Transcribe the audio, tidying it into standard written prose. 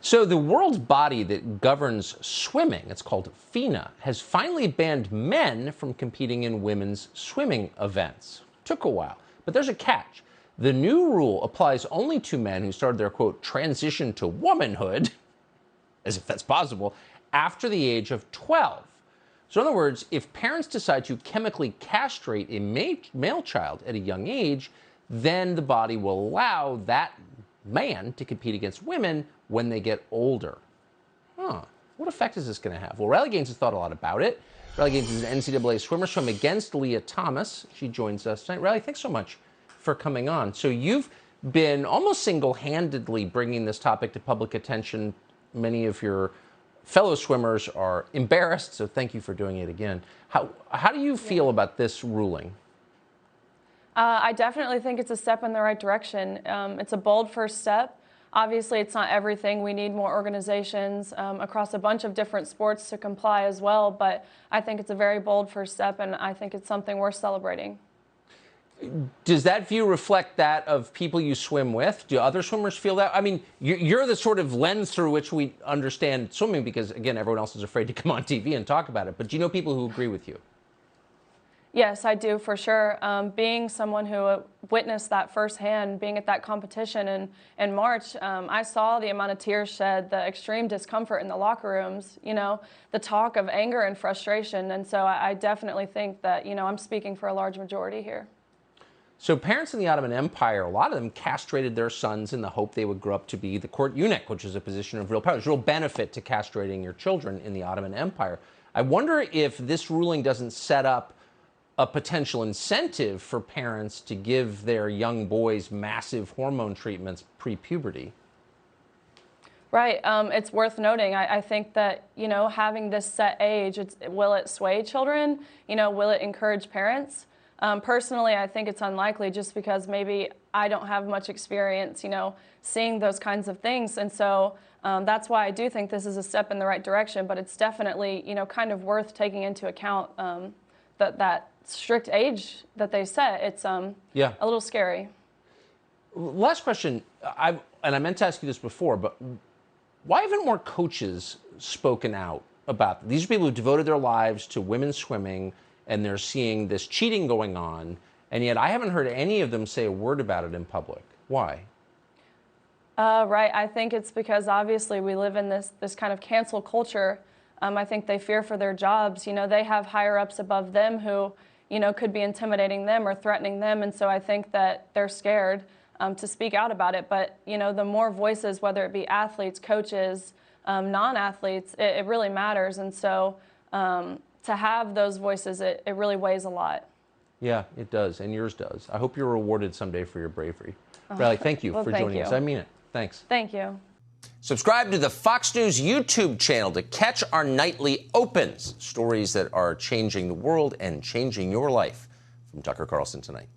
So the world's body that governs swimming, it's called FINA, has finally banned men from competing in women's swimming events. Took a while, but there's a catch. The new rule applies only to men who started their, quote, transition to womanhood, as if that's possible, after the age of 12. So in other words, if parents decide to chemically castrate a male child at a young age, then the body will allow that man to compete against women when they get older. What effect is this going to have? Well, Riley Gaines has thought a lot about it. Riley Gaines is an NCAA swimmer, swam against Leah Thomas. She joins us tonight. Riley, thanks so much for coming on. So you've been almost single-handedly bringing this topic to public attention. Many of your fellow swimmers are embarrassed, so thank you for doing it again. How do you feel about this ruling? I definitely think it's a step in the right direction. It's a bold first step. Obviously, it's not everything. We need more organizations across a bunch of different sports to comply as well, but I think it's a very bold first step, and I think it's something worth celebrating. Does that view reflect that of people you swim with? Do other swimmers feel that? I mean, you're the sort of lens through which we understand swimming because, again, everyone else is afraid to come on TV and talk about it. But do you know people who agree with you? Yes, I do, for sure. Being someone who witnessed that firsthand, being at that competition in March, I saw the amount of tears shed, the extreme discomfort in the locker rooms, the talk of anger and frustration. And so I definitely think that, I'm speaking for a large majority here. So parents in the Ottoman Empire, a lot of them castrated their sons in the hope they would grow up to be the court eunuch, which is a position of real power. There's real benefit to castrating your children in the Ottoman Empire. I wonder if this ruling doesn't set up a potential incentive for parents to give their young boys massive hormone treatments pre-puberty. Right. It's worth noting. I think that, having this set age, will it sway children? Will it encourage parents? Personally, I think it's unlikely just because maybe I don't have much experience, seeing those kinds of things. And so that's why I do think this is a step in the right direction, but it's definitely, kind of worth taking into account that strict age that they set. It's a little scary. Last question, and I meant to ask you this before, but why haven't more coaches spoken out about these? Are people who devoted their lives to women's swimming, and they're seeing this cheating going on, and yet I haven't heard any of them say a word about it in public. Why? Right. I think it's because obviously we live in this kind of cancel culture. I think they fear for their jobs. They have higher ups above them who, could be intimidating them or threatening them. And so I think that they're scared to speak out about it. But, the more voices, whether it be athletes, coaches, non-athletes, it really matters. And so to have those voices, it really weighs a lot. Yeah, it does. And yours does. I hope you're rewarded someday for your bravery. Riley, thank you for joining us. I mean it. Thanks. Thank you. Subscribe to the Fox News YouTube channel to catch our nightly opens, stories that are changing the world and changing your life. From Tucker Carlson tonight.